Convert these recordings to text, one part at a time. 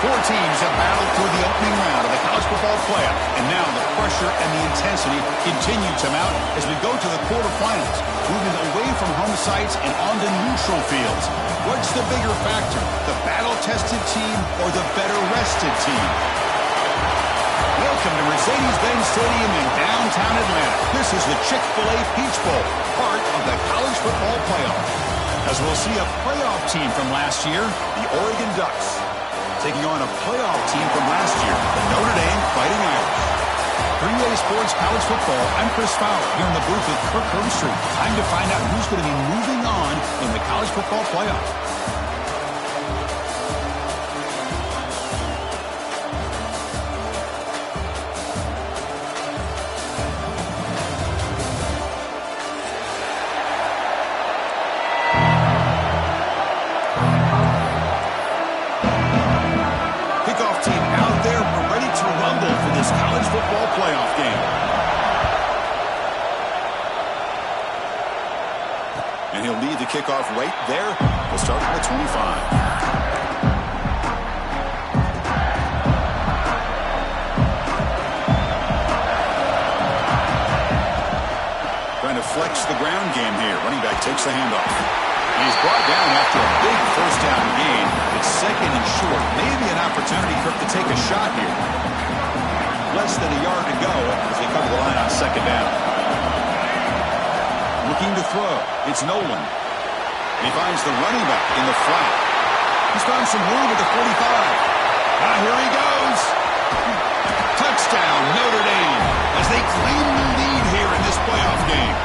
Four teams have battled through the opening round of the college football playoff, and now the pressure and the intensity continue to mount as we go to the quarterfinals, moving away from home sites and onto neutral fields. What's the bigger factor, the battle-tested team or the better-rested team? Welcome to Mercedes-Benz Stadium in downtown Atlanta. This is the Chick-fil-A Peach Bowl, part of the college football playoff. As we'll see a playoff team from last year, the Oregon Ducks, taking on a playoff team from last year, the Notre Dame Fighting Irish. 3A Sports College Football, I'm Chris Fowler, here in the booth with Kirk Herbstreit. Time to find out who's going to be moving on in the college football playoff. Playoff game. And he'll lead the kickoff right there. We'll start at the 25. Trying to flex the ground game here. Running back takes the handoff. He's brought down after a big first down gain. It's second and short. Maybe an opportunity, Kirk, to take a shot here. Less than a yard to go as they come to the line on second down. Looking to throw. It's Nolan. He finds the running back in the flat. He's found some room at the 45. Here he goes. Touchdown, Notre Dame, as they claim the lead here in this playoff game.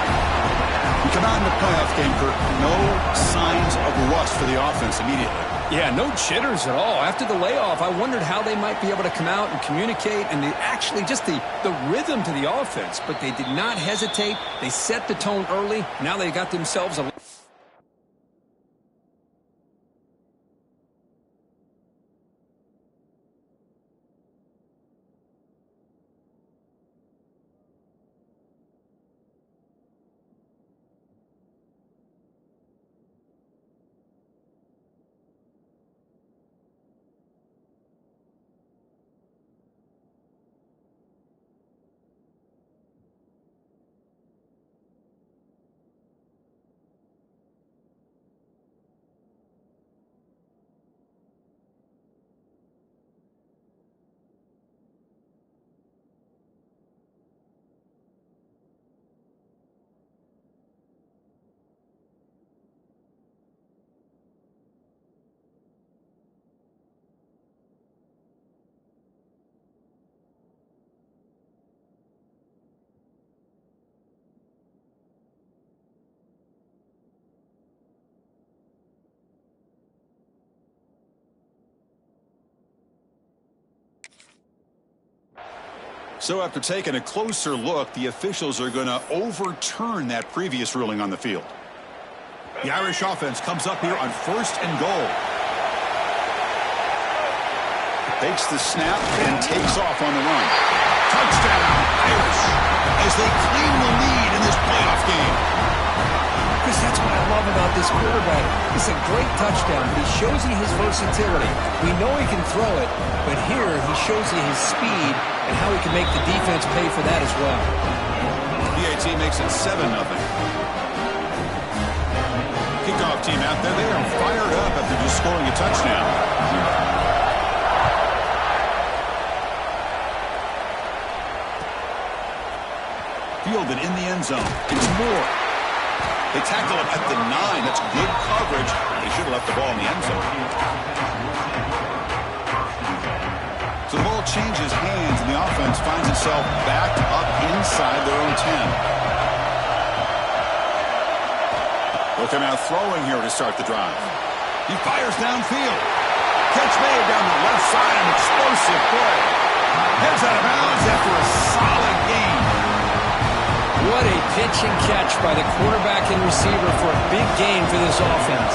We come out in the playoff game, Kirk. No signs of rust for the offense immediately. Yeah, no jitters at all. After the layoff, I wondered how they might be able to come out and communicate and actually just the rhythm to the offense. But they did not hesitate. They set the tone early. Now they got themselves a... So after taking a closer look, the officials are going to overturn that previous ruling on the field. The Irish offense comes up here on 1st and goal. Takes the snap and takes off on the run. Touchdown, Irish, as they claim the lead in this playoff game. Chris, that's what I love about this quarterback. It's a great touchdown, but he shows you his versatility. We know he can throw it, but here he shows you his speed and how he can make the defense pay for that as well. PAT makes it 7-0. Kickoff team out there. They are fired up after just scoring a touchdown. Fielded in the end zone. It's Moore. They tackle him at the 9. That's good coverage. They should have left the ball in the end zone. So the ball changes hands, and the offense finds itself backed up inside their own 10. They'll come out throwing here to start the drive. He fires downfield. Catch made down the left side, an explosive play. Heads out of bounds after a solid gain. What a pitch and catch by the quarterback and receiver for a big gain for this offense.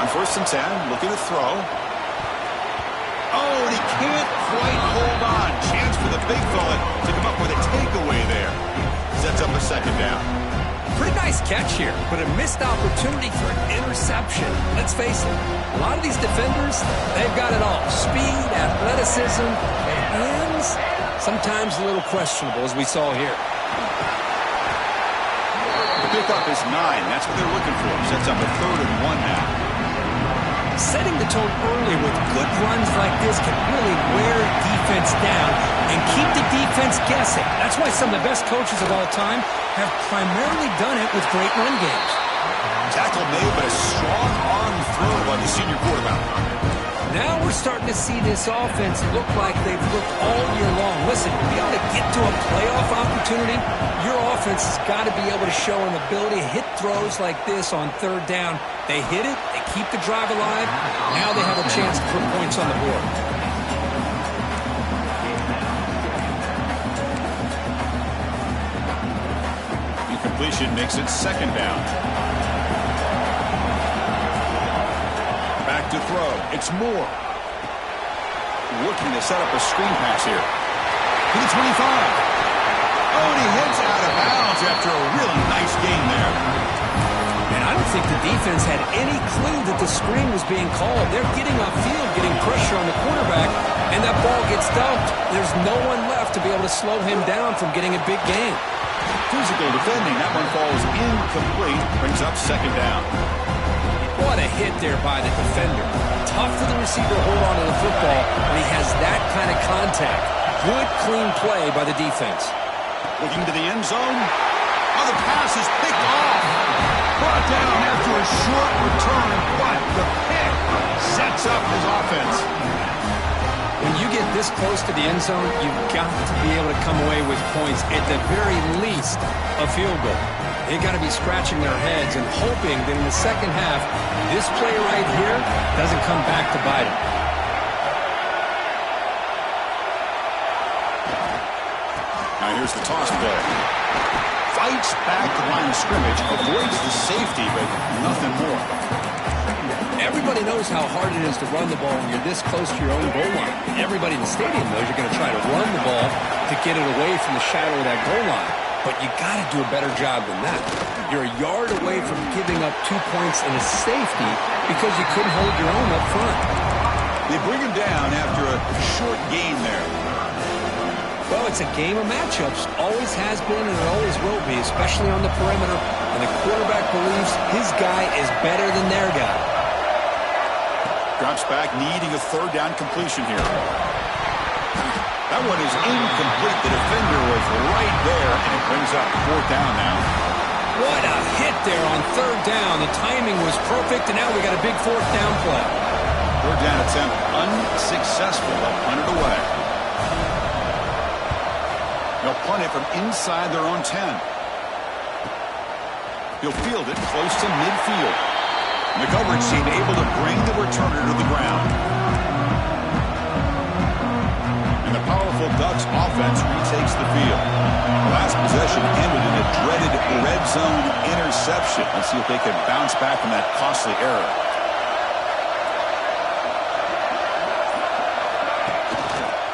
On 1st and 10, looking to throw. Oh, and he can't quite hold on. Chance for the big fella to come up with a takeaway there. Sets up a second down. Pretty nice Nice catch here, but a missed opportunity for an interception. Let's face it, a lot of these defenders, they've got it all. Speed, athleticism, and hands, sometimes a little questionable, as we saw here. The pickup is 9. That's what they're looking for. Sets up a 3rd and 1 now. Setting the tone early with good runs like this can really wear defense down and keep the defense guessing. That's why some of the best coaches of all time have primarily done it with great run games. Tackle made, but a strong arm throw by the senior quarterback. Now we're starting to see this offense look like they've looked all year long. Listen, to be able to get to a playoff opportunity, your offense has got to be able to show an ability to hit throws like this on 3rd down. They hit it, they keep the drive alive. Now they have a chance to put points on the board. Incompletion makes it 2nd down. Back to throw. It's Moore. Looking to set up a screen pass here. To the 25. Oh, and he heads out of bounds after a really nice gain there. And I don't think the defense had any clue that the screen was being called. They're getting upfield, getting pressure on the quarterback, and that ball gets dumped. There's no one left to be able to slow him down from getting a big gain. Physical defending. That one falls incomplete. Brings up 2nd down. What a hit there by the defender. Tough for the receiver to hold on to the football when he has that kind of contact. Good, clean play by the defense. Looking to the end zone. Oh, the pass is picked off. Brought down after a short return, but the pick sets up his offense. When you get this close to the end zone, you've got to be able to come away with points, at the very least, a field goal. They've got to be scratching their heads and hoping that in the second half, this play right here doesn't come back to bite them. Now here's the toss play. Fights back the line of scrimmage, avoids the safety, but nothing more. Everybody knows how hard it is to run the ball when you're this close to your own goal line. Everybody in the stadium knows you're going to try to run the ball to get it away from the shadow of that goal line. But you got to do a better job than that. You're a yard away from giving up 2 points and a safety because you couldn't hold your own up front. They bring him down after a short gain there. Well, it's a game of matchups. Always has been and it always will be, especially on the perimeter. And the quarterback believes his guy is better than their guy. Drops back, needing a 3rd down completion here. That one is incomplete. The defender was right there, and it brings up 4th down now. What a hit there on 3rd down. The timing was perfect, and now we got a big 4th down play. 3rd down attempt unsuccessful. They'll punt it away. They'll punt it from inside their own 10. He'll field it close to midfield. The coverage team able to bring the returner to the ground. And the powerful Ducks offense retakes the field. The last possession ended in a dreaded red zone interception. Let's see if they can bounce back from that costly error.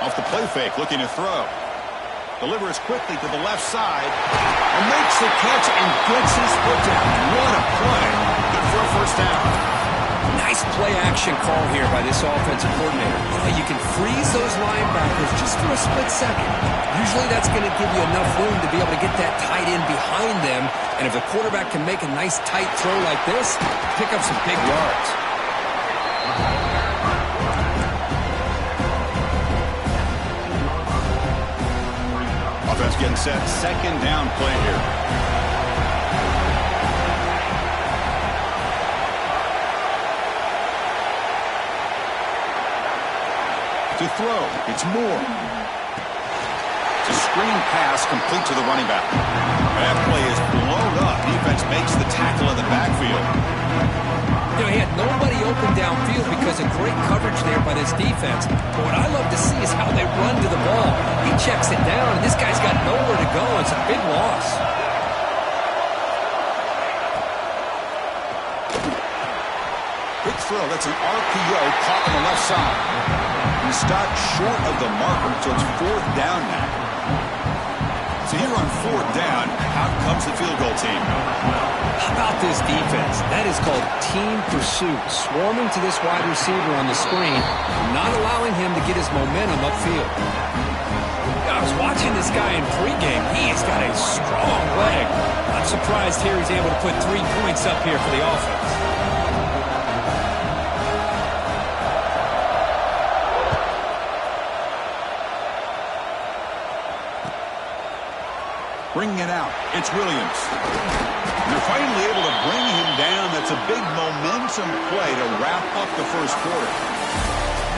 Off the play fake, looking to throw. Delivers quickly to the left side. And makes the catch and gets his foot down. What a play. Good for a 1st down. Nice play action call here by this offensive coordinator. You can freeze those linebackers just for a split second. Usually that's going to give you enough room to be able to get that tight end behind them. And if the quarterback can make a nice tight throw like this, pick up some big yards. Offense getting set. 2nd down play here. To throw, it's Moore. It's a screen pass complete to the running back. That play is blown up. Defense makes the tackle in the backfield. You know, he had nobody open downfield because of great coverage there by this defense. But what I love to see is how they run to the ball. He checks it down, and this guy's got nowhere to go. It's a big loss. Big throw. That's an RPO caught on the left side. He stopped short of the marker, so it's 4th down now. So here on 4th down, out comes the field goal team. about this defense. That is called team pursuit. Swarming to this wide receiver on the screen, not allowing him to get his momentum upfield. I was watching this guy in pregame. He's got a strong leg. I'm surprised here he's able to put 3 points up here for the offense. Bringing it out, it's Williams. They're finally able to bring him down. That's a big momentum play to wrap up the first quarter.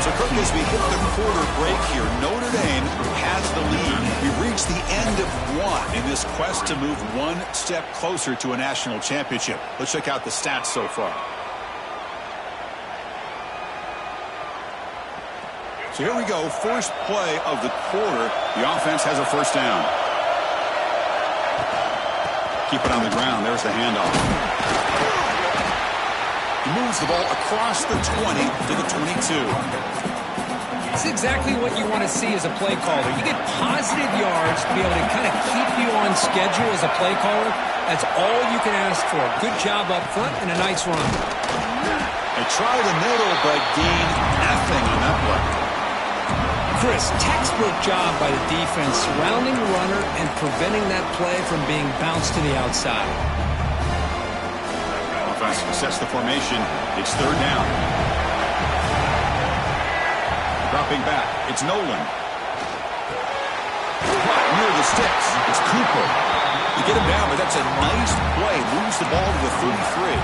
So, Kirk, as we hit the quarter break here, Notre Dame has the lead. We've reached the end of one in this quest to move one step closer to a national championship. Let's check out the stats so far. So here we go, first play of the quarter. The offense has a first down. Keep it on the ground. There's the handoff. He moves the ball across the 20 to the 22. It's exactly what you want to see as a play caller. You get positive yards to be able to kind of keep you on schedule as a play caller. That's all you can ask for. Good job up front and a nice run. They try the middle, but gain nothing on that play. Chris, textbook job by the defense surrounding the runner and preventing that play from being bounced to the outside. Offense sets the formation. It's third down. Dropping back. It's Nolan. Near the sticks. It's Cooper. You get him down, but that's a nice play. Moves the ball to the 33.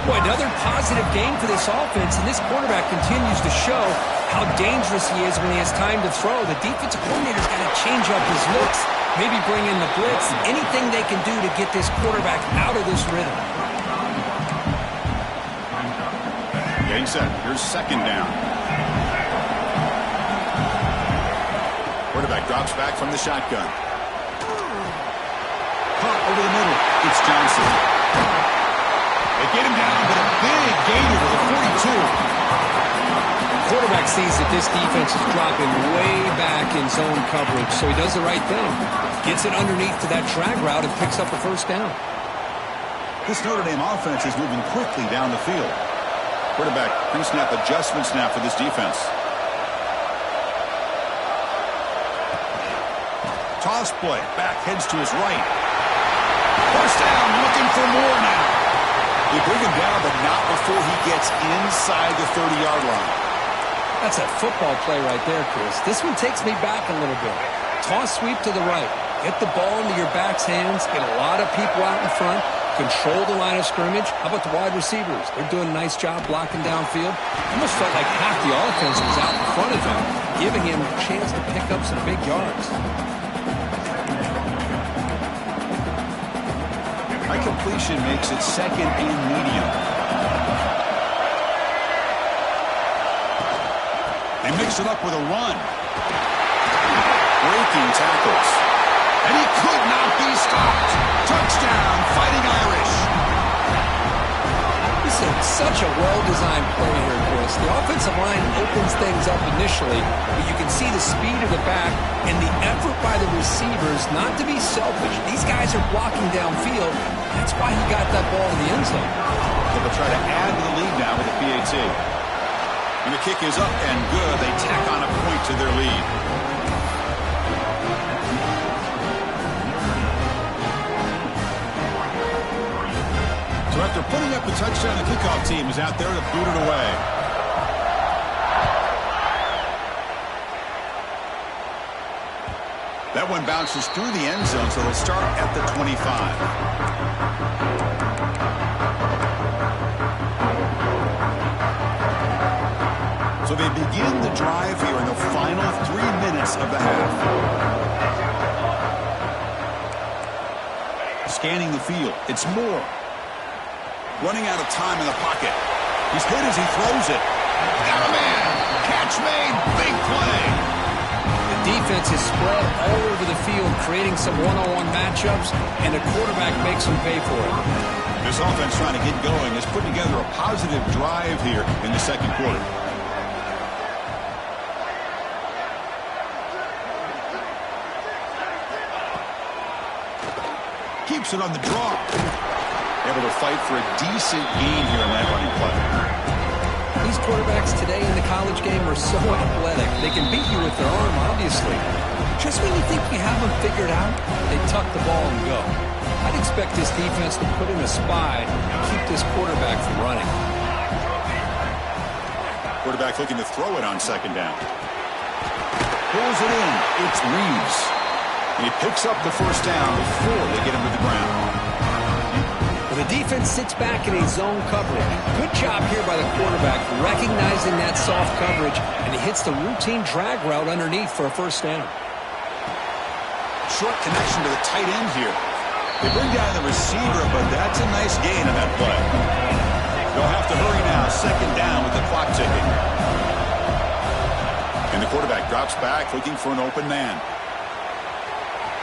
Boy, another positive game for this offense, and this quarterback continues to show how dangerous he is when he has time to throw. The defensive coordinator's got to change up his looks, maybe bring in the blitz, anything they can do to get this quarterback out of this rhythm. Getting set. Here's second down. Quarterback drops back from the shotgun. Caught over the middle. It's Johnson. They get him down, but a big gain over the 42. Quarterback sees that this defense is dropping way back in zone coverage, so he does the right thing. Gets it underneath to that drag route and picks up a first down. This Notre Dame offense is moving quickly down the field. Quarterback pre-snap adjustments now for this defense. Toss play. Back heads to his right. First down, looking for more now. They bring him down, but not before he gets inside the 30-yard line. That's a football play right there, Chris. This one takes me back a little bit. Toss sweep to the right. Get the ball into your back's hands. Get a lot of people out in front. Control the line of scrimmage. How about the wide receivers? They're doing a nice job blocking downfield. Almost felt like half the offense was out in front of him, giving him a chance to pick up some big yards. High completion makes it second and medium. They mix it up with a run. Breaking tackles. And he could not be stopped. Touchdown, Fighting Irish. This is such a well-designed play here, Chris. The offensive line opens things up initially, but you can see the speed of the back and the effort by the receivers not to be selfish. These guys are blocking downfield. That's why he got that ball in the end zone. They'll try to add to the lead now with the PAT. And the kick is up and good. They tack on a point to their lead. So after putting up the touchdown, the kickoff team is out there to boot it away. That one bounces through the end zone, so they'll start at the 25. So they begin the drive here in the final 3 minutes of the half. Scanning the field. It's Moore. Running out of time in the pocket. He's hit as he throws it. Got a man. Catch made. Big play. The defense is spread all over the field, creating some one-on-one matchups, and the quarterback makes them pay for it. This offense trying to get going is putting together a positive drive here in the second quarter. Keeps it on the draw. Able to fight for a decent gain here in that running play. These quarterbacks today in the college game are so athletic. They can beat you with their arm, obviously. Just when you think you have them figured out, they tuck the ball and go. I'd expect this defense to put in a spy and keep this quarterback from running. Quarterback looking to throw it on second down. Pulls it in. It's Reeves. He picks up the first down before they get him to the ground. The defense sits back in a zone coverage. Good job here by the quarterback, recognizing that soft coverage, and he hits the routine drag route underneath for a first down. Short connection to the tight end here. They bring down the receiver, but that's a nice gain on that play. They'll have to hurry now. Second down with the clock ticking. And the quarterback drops back, looking for an open man.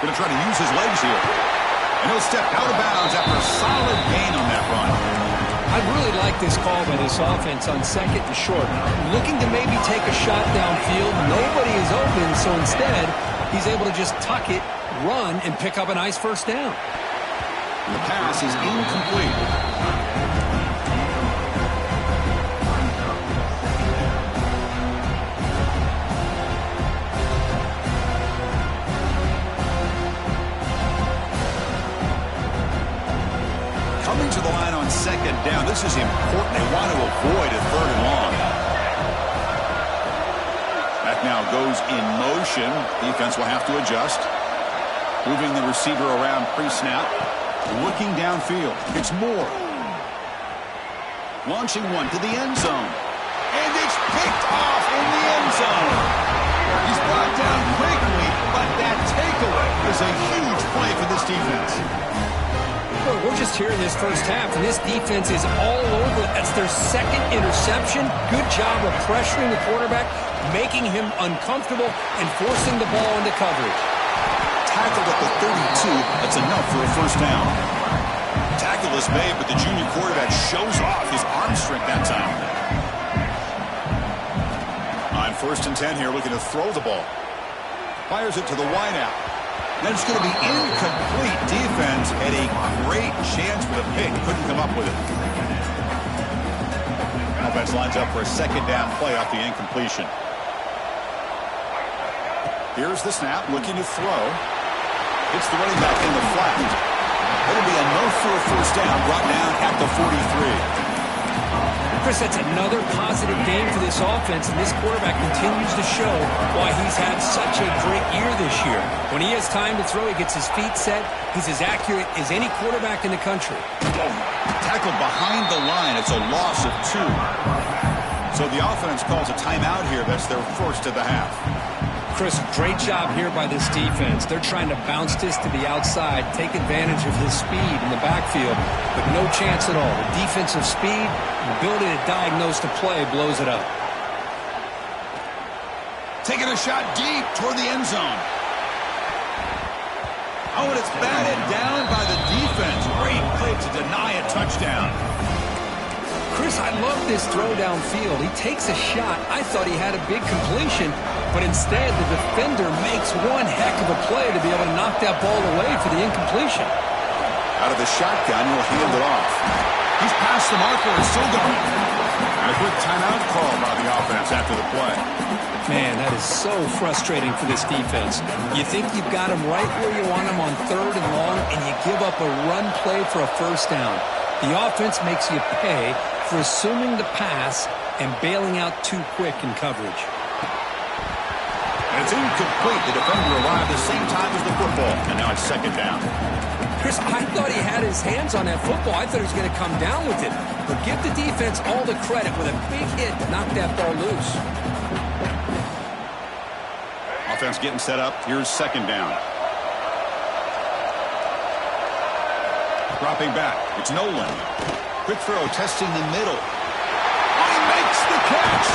Going to try to use his legs here. And he'll step out of bounds after a solid gain on that run. I really like this call by this offense on second and short. Looking to maybe take a shot downfield. Nobody is open, so instead, he's able to just tuck it, run, and pick up a nice first down. And the pass is incomplete. Coming to the line on second down. This is important. They want to avoid a third and long. That now goes in motion. Defense will have to adjust. Moving the receiver around pre-snap. Looking downfield. It's Moore. Launching one to the end zone. And it's picked off in the end zone. He's brought down quickly, but that takeaway is a huge play for this defense. Well, we're just here in this first half, and this defense is all over. That's their second interception. Good job of pressuring the quarterback, making him uncomfortable, and forcing the ball into coverage. Tackled at the 32. That's enough for a first down. Tackle is made, but the junior quarterback shows off his arm strength that time. On 1st and 10 here, looking to throw the ball. Fires it to the wideout. And it's going to be incomplete. Defense had a great chance for the pick. Couldn't come up with it. Offense lines up for a second down play off the incompletion. Here's the snap, looking to throw. It's the running back in the flat. It'll be enough for a first down, brought down at the 43. Chris, that's another positive game for this offense, and this quarterback continues to show why he's had such a great year this year. When he has time to throw, he gets his feet set. He's as accurate as any quarterback in the country. Tackled behind the line. It's a loss of 2. So the offense calls a timeout here. That's their first of the half. Chris, great job here by this defense. They're trying to bounce this to the outside, take advantage of his speed in the backfield, but no chance at all. The defensive speed, the ability to diagnose the play blows it up. Taking a shot deep toward the end zone. Oh, and it's batted down by the defense. Great play to deny a touchdown. Chris, I love this throw downfield. He takes a shot. I thought he had a big completion, but instead the defender makes one heck of a play to be able to knock that ball away for the incompletion. Out of the shotgun, he'll hand it off. He's past the marker and still going. And a quick timeout call by the offense after the play. Man, that is so frustrating for this defense. You think you've got him right where you want him on 3rd and long, and you give up a run play for a first down. The offense makes you pay for assuming the pass and bailing out too quick in coverage. And it's incomplete. The defender arrived the same time as the football, and now it's second down. Chris, I thought he had his hands on that football. I thought he was going to come down with it. But give the defense all the credit with a big hit to knock that ball loose. Offense getting set up. Here's second down. Dropping back. It's Nolan. Quick throw, testing the middle. Oh, he makes the catch.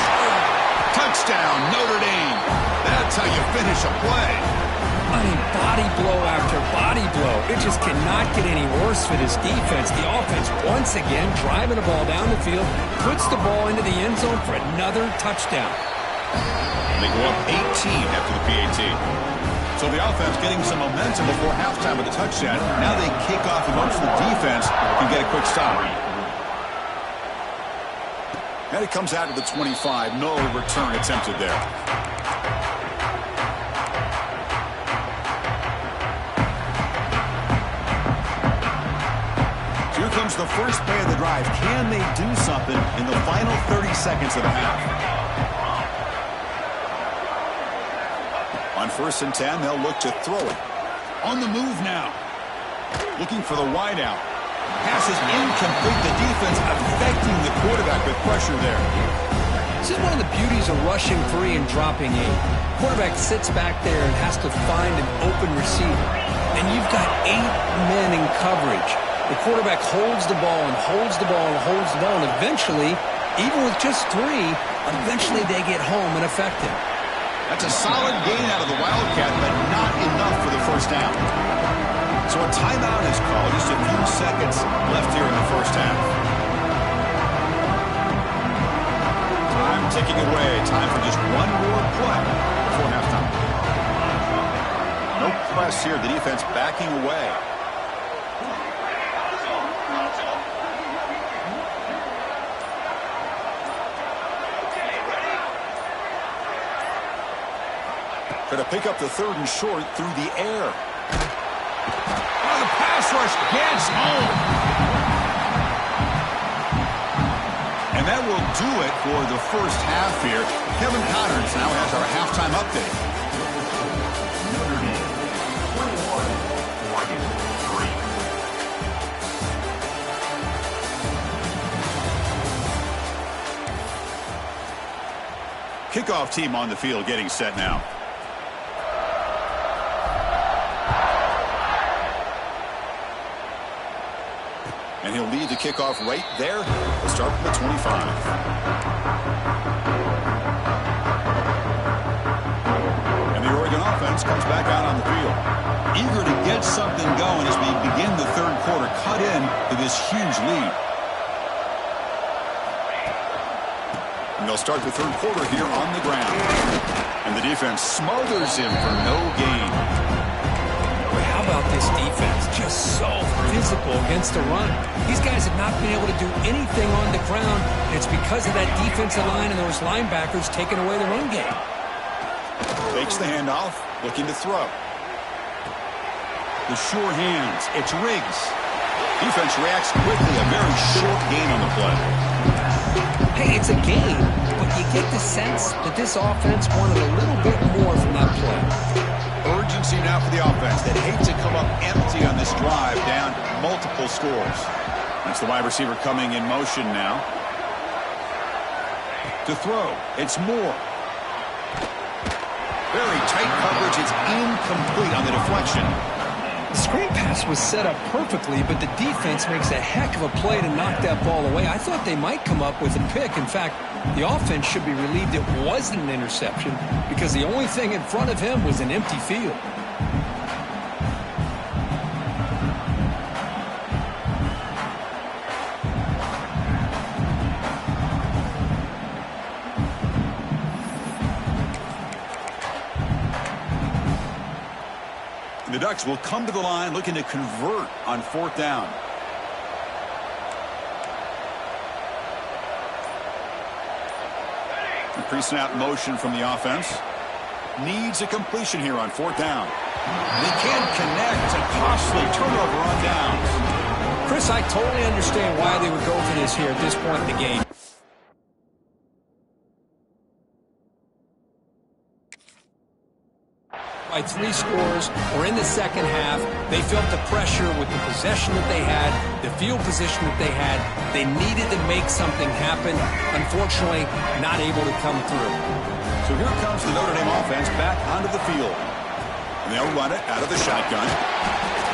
Touchdown, Notre Dame. That's how you finish a play. I mean, body blow after body blow. It just cannot get any worse for this defense. The offense, once again, driving the ball down the field, puts the ball into the end zone for another touchdown. They go up 18 after the PAT. So the offense getting some momentum before halftime with a touchdown. Now they kick off, and most of the defense can get a quick stop. And it comes out to the 25. No return attempted there. Here comes the first play of the drive. Can they do something in the final 30 seconds of the half? On 1st and 10, they'll look to throw it. On the move now. Looking for the wideout. Pass is incomplete. The defense affecting the quarterback with pressure there. This is one of the beauties of rushing 3 and dropping 8. Quarterback sits back there and has to find an open receiver. And you've got 8 men in coverage. The quarterback holds the ball and holds the ball and holds the ball, and eventually, even with just 3, eventually they get home and affect him. That's a solid gain out of the Wildcat, but not enough for the first down. So a timeout is called. Just a few seconds left here in the first half. Time ticking away. Time for just one more play before halftime. No press here. The defense backing away. Try to pick up the 3rd and short through the air. Oh, the pass rush gets home. And that will do it for the first half here. Kevin Connors now has our halftime update. Notre Dame, 21, 3. Kickoff team on the field getting set now. And he'll lead the kickoff right there. We'll start from the 25. And the Oregon offense comes back out on the field. Eager to get something going as we begin the 3rd quarter. Cut in to this huge lead. And they'll start the 3rd quarter here on the ground. And the defense smothers him for no gain. How about this defense? Just so physical against the run. These guys have not been able to do anything on the ground. It's because of that defensive line and those linebackers taking away the run game. Fakes the handoff, looking to throw. The sure hands. It's Riggs. Defense reacts quickly. A very short gain on the play. Hey, it's a game, but you get the sense that this offense wanted a little bit more from that play. Urgency now for the offense. They hate to come up empty on this drive, down multiple scores. That's the wide receiver coming in motion now. To throw, it's Moore. Very tight coverage. It's incomplete on the deflection. The screen pass was set up perfectly, but the defense makes a heck of a play to knock that ball away. I thought they might come up with a pick. In fact, the offense should be relieved it wasn't an interception because the only thing in front of him was an empty field. The Ducks will come to the line looking to convert on 4th down. The pre-snap motion from the offense. Needs a completion here on 4th down. They can't connect. A costly turnover on downs. Chris, I totally understand why they would go for this here at this point in the game. By 3 scores, or in the second half, they felt the pressure with the possession that they had, the field position that they had. They needed to make something happen. Unfortunately, not able to come through. So here comes the Notre Dame offense back onto the field. And they'll run it out of the shotgun.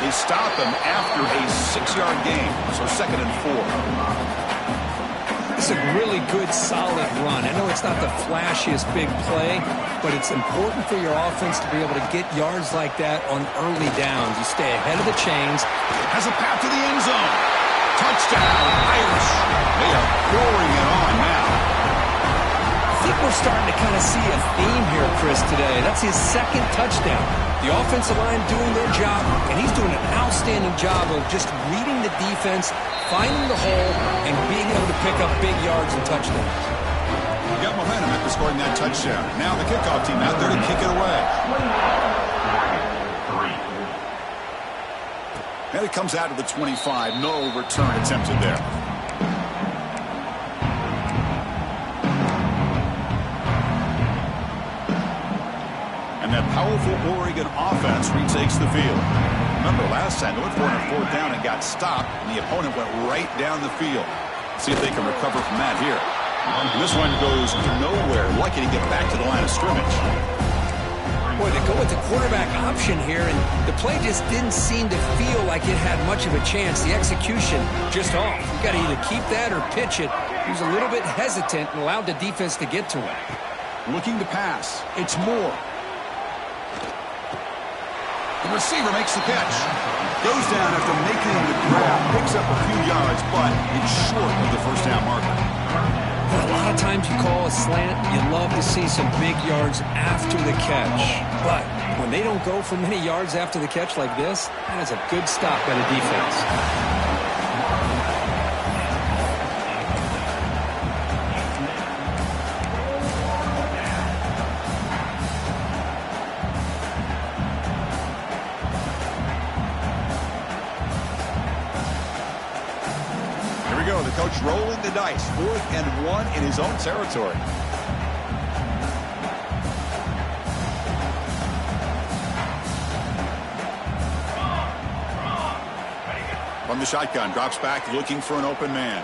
They stop him after a 6-yard gain, so 2nd and 4. It's a really good, solid run. I know it's not the flashiest big play, but it's important for your offense to be able to get yards like that on early downs. You stay ahead of the chains. Has a path to the end zone. Touchdown, Irish. They are pouring it on now. I think we're starting to kind of see a theme here, Chris, today. That's his 2nd touchdown. The offensive line doing their job, and he's doing an outstanding job of just reading the defense, finding the hole, and being able to pick up big yards and touchdowns. He got momentum after scoring that touchdown. Now the kickoff team out there to kick it away. And it comes out to the 25. No return attempted there. And that powerful Oregon offense retakes the field. Remember, last time they went for it on 4th down and got stopped, and the opponent went right down the field. See if they can recover from that here. And this one goes nowhere. Lucky to get back to the line of scrimmage. Boy, they go with the quarterback option here, and the play just didn't seem to feel like it had much of a chance. The execution just off. You got to either keep that or pitch it. He was a little bit hesitant and allowed the defense to get to him. Looking to pass. It's Moore. The receiver makes the catch. Goes down after making the grab. Picks up a few yards, but it's short of the first down marker. A lot of times you call a slant, you love to see some big yards after the catch. But when they don't go for many yards after the catch like this, that is a good stop by the defense. The coach rolling the dice. 4th and 1 in his own territory. From the shotgun, drops back looking for an open man.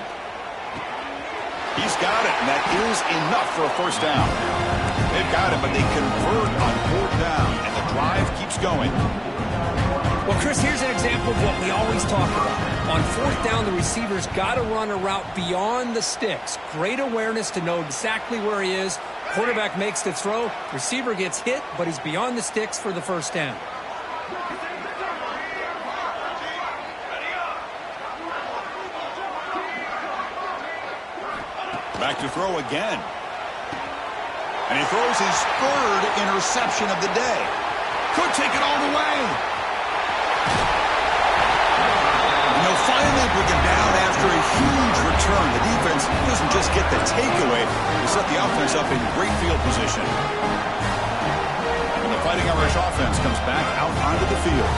He's got it, and that is enough for a first down. They've got it, but they convert on 4th down, and the drive keeps going. Well, Chris, here's an example of what we always talk about. On 4th down, the receiver's got to run a route beyond the sticks. Great awareness to know exactly where he is. Quarterback makes the throw. Receiver gets hit, but he's beyond the sticks for the first down. Back to throw again. And he throws his 3rd interception of the day. Could take it all the way. And they'll finally bring him down after a huge return. The defense doesn't just get the takeaway. They set the offense up in great field position. And the Fighting Irish offense comes back out onto the field.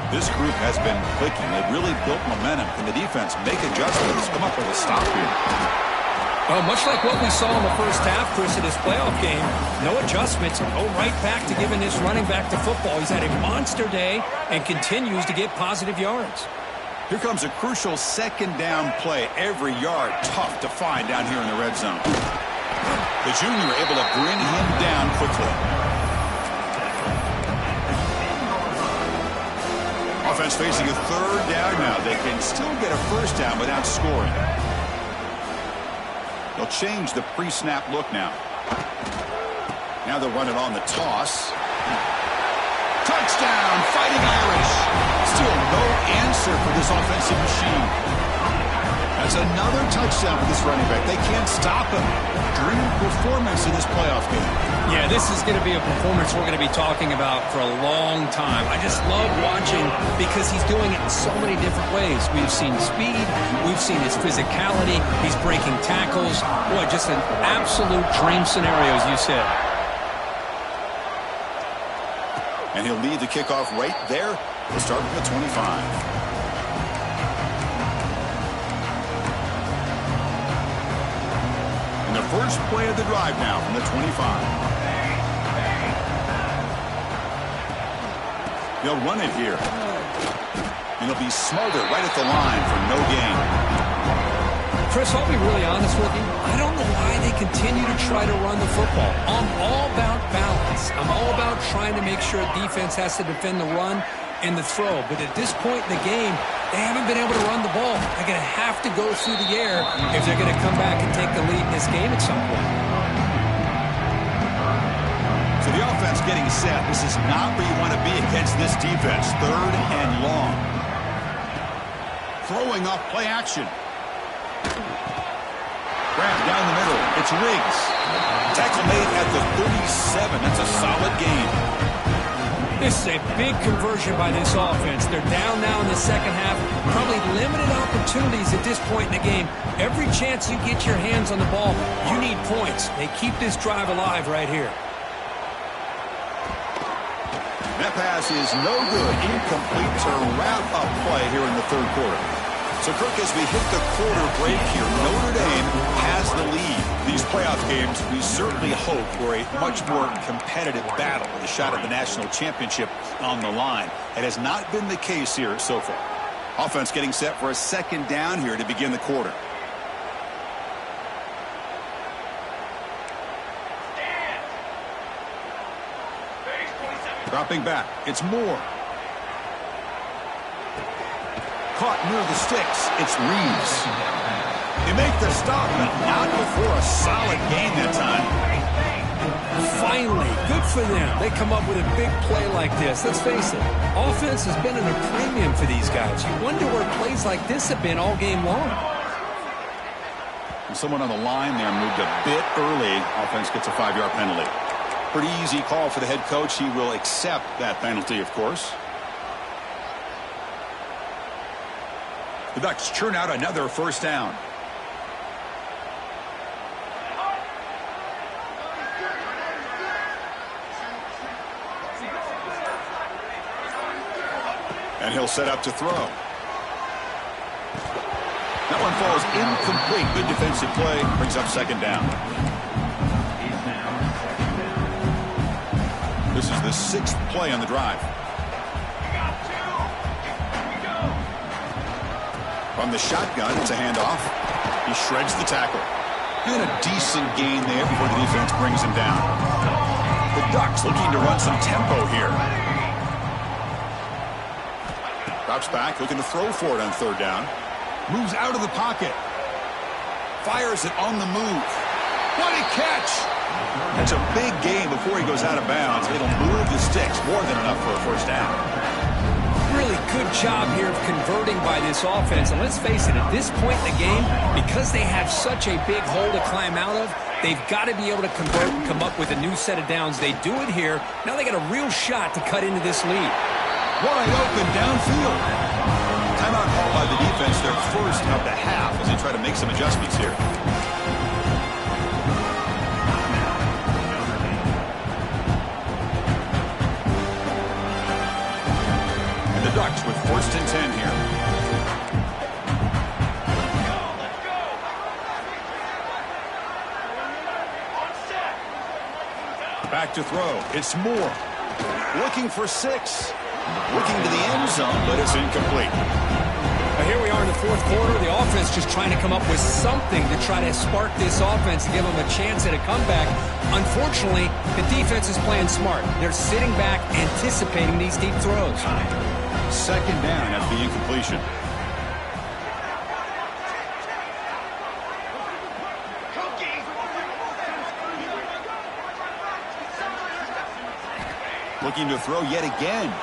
This group has been clicking. They've really built momentum. Can the defense make adjustments? Come up with a stop here. Well, much like what we saw in the first half, Chris, in this playoff game, no adjustments. Go right back to giving this running back to football. He's had a monster day and continues to get positive yards. Here comes a crucial 2nd down play. Every yard tough to find down here in the red zone. The junior able to bring him down quickly. Offense facing a 3rd down now. They can still get a first down without scoring. They'll change the pre-snap look now. Now they'll run it on the toss. Touchdown, Fighting Irish. Still no answer for this offensive machine. That's another touchdown for this running back. They can't stop him. Dream performance in this playoff game. Yeah, this is going to be a performance we're going to be talking about for a long time. I just love watching because he's doing it in so many different ways. We've seen speed. We've seen his physicality. He's breaking tackles. Boy, just an absolute dream scenario, as you said. And he'll lead the kickoff right there. We'll start with the 25. The first play of the drive now from the 25. They'll run it here. And he'll be smothered right at the line for no gain. Chris, I'll be really honest with you. I don't know why they continue to try to run the football. I'm all about balance. I'm all about trying to make sure defense has to defend the run and the throw. But at this point in the game, they haven't been able to run the ball. They're going to have to go through the air if they're going to come back and take the lead in this game at some point. So the offense getting set. This is not where you want to be against this defense. 3rd and long. Throwing off play action. Grab down the middle. It's Riggs. Tackle made at the 37. That's a solid gain. This is a big conversion by this offense. They're down now in the second half. Probably limited opportunities at this point in the game. Every chance you get your hands on the ball, you need points. They keep this drive alive right here. That pass is no good. Incomplete to wrap up play here in the third quarter. So, Kirk, as we hit the quarter break here, Notre Dame has the lead. These playoff games, we certainly hope for a much more competitive battle with a shot at the national championship on the line. It has not been the case here so far. Offense getting set for a second down here to begin the quarter. Dropping back. It's Moore. Caught near the sticks. It's Reeves. They make the stop, but not before a solid gain that time. Finally, good for them. They come up with a big play like this. Let's face it, offense has been at a premium for these guys. You wonder where plays like this have been all game long. And someone on the line there moved a bit early. Offense gets a 5-yard penalty. Pretty easy call for the head coach. He will accept that penalty, of course. The Ducks churn out another first down. And he'll set up to throw. That one falls incomplete. Good defensive play. Brings up second down. This is the 6th play on the drive. From the shotgun, it's a handoff. He shreds the tackle. And a decent gain there before the defense brings him down. The Ducks looking to run some tempo here. Drops back, looking to throw for it on third down. Moves out of the pocket. Fires it on the move. What a catch! That's a big gain before he goes out of bounds. It'll move the sticks, more than enough for a first down. Really good job here of converting by this offense. And let's face it, at this point in the game, because they have such a big hole to climb out of, they've got to be able to convert and come up with a new set of downs. They do it here. Now they got a real shot to cut into this lead. Wide open downfield. Timeout called by the defense, their first of the half, as they try to make some adjustments here. And the Ducks with 1st and 10 here. Back to throw. It's Moore. Looking for 6. Looking to the end zone, but it's incomplete. Now here we are in the fourth quarter. The offense just trying to come up with something to try to spark this offense and give them a chance at a comeback. Unfortunately, the defense is playing smart. They're sitting back, anticipating these deep throws. Second down after the incompletion. Looking to throw yet again.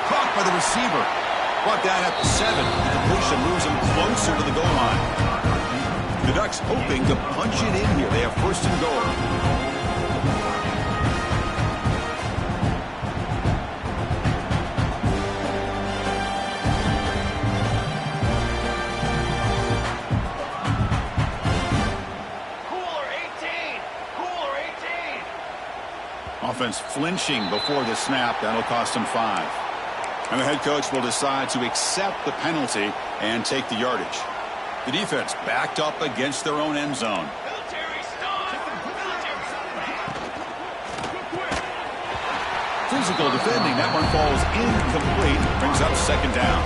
Caught by the receiver. Brought down at the 7. The completion moves him closer to the goal line. The Ducks hoping to punch it in here. They have 1st and goal. Offense flinching before the snap. That'll cost him 5. And the head coach will decide to accept the penalty and take the yardage. The defense backed up against their own end zone. Physical defending. That one falls incomplete. Brings up second down.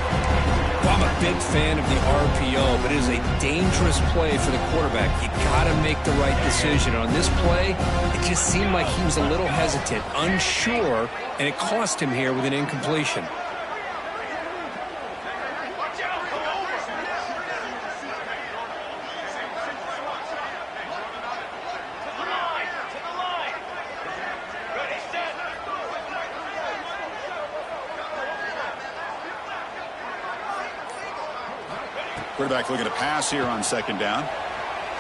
Well, I'm a big fan of the RPO, but it is a dangerous play for the quarterback. You got to make the right decision. On this play, it just seemed like he was a little hesitant, unsure, and it cost him here with an incompletion. Quarterback looking to pass here on second down.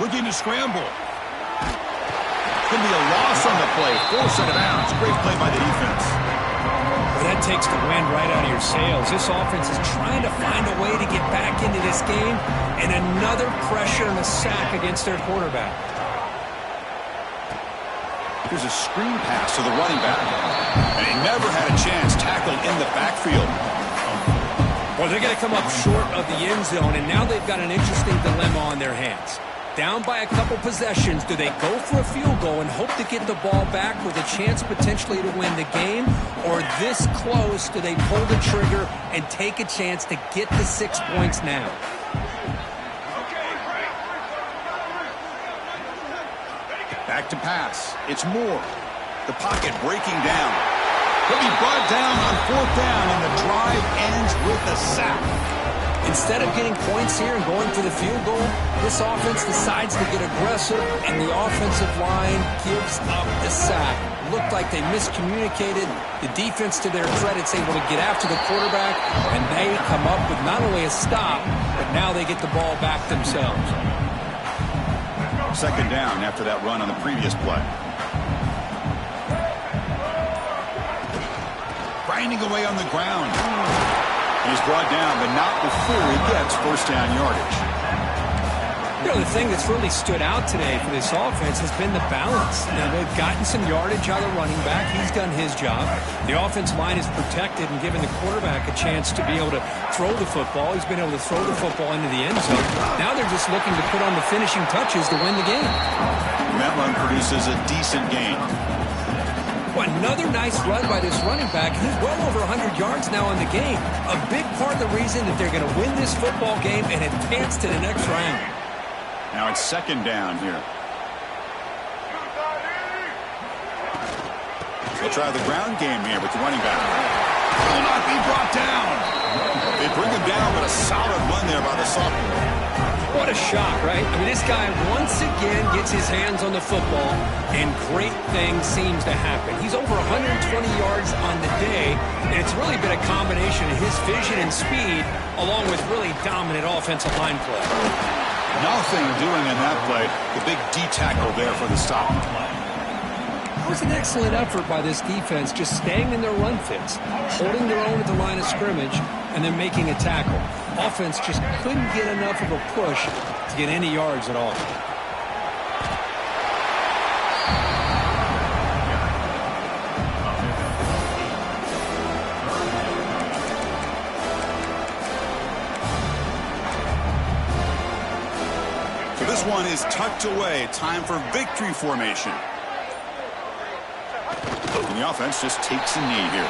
Looking to scramble. Going to be a loss on the play. Force out of bounds. Great play by the defense. Well, that takes the wind right out of your sails. This offense is trying to find a way to get back into this game, and another pressure and a sack against their quarterback. Here's a screen pass to the running back. And he never had a chance tackled in the backfield. Well, they're going to come up short of the end zone, and now they've got an interesting dilemma on their hands. Down by a couple possessions, do they go for a field goal and hope to get the ball back with a chance potentially to win the game? Or this close, do they pull the trigger and take a chance to get the 6 points now? Back to pass. It's Moore. The pocket breaking down. He'll be brought down on 4th down, and the drive ends with a sack. Instead of getting points here and going for the field goal, this offense decides to get aggressive, and the offensive line gives up the sack. Looked like they miscommunicated. The defense, to their credit, is able to get after the quarterback, and they come up with not only a stop, but now they get the ball back themselves. 2nd down after that run on the previous play. Grinding away on the ground. He's brought down, but not before he gets 1st down yardage. You know, the thing that's really stood out today for this offense has been the balance. Now, they've gotten some yardage out of the running back. He's done his job. The offensive line is protected and given the quarterback a chance to be able to throw the football. He's been able to throw the football into the end zone. Now they're just looking to put on the finishing touches to win the game. And that run produces a decent gain. Well, another nice run by this running back. He's well over 100 yards now in the game. A big part of the reason that they're going to win this football game and advance to the next round. Now it's 2nd down here. They'll try the ground game here with the running back. Will not be brought down. They bring him down, but a solid run there by the sophomore. What a shock, right? I mean, this guy once again gets his hands on the football, and great things seems to happen. He's over 120 yards on the day, and it's really been a combination of his vision and speed, along with really dominant offensive line play. Nothing doing in that play. The big D tackle there for the stop. It was an excellent effort by this defense, just staying in their run fits, holding their own at the line of scrimmage, and then making a tackle. Offense just couldn't get enough of a push to get any yards at all. So this one is tucked away. Time for victory formation. And the offense just takes a knee here.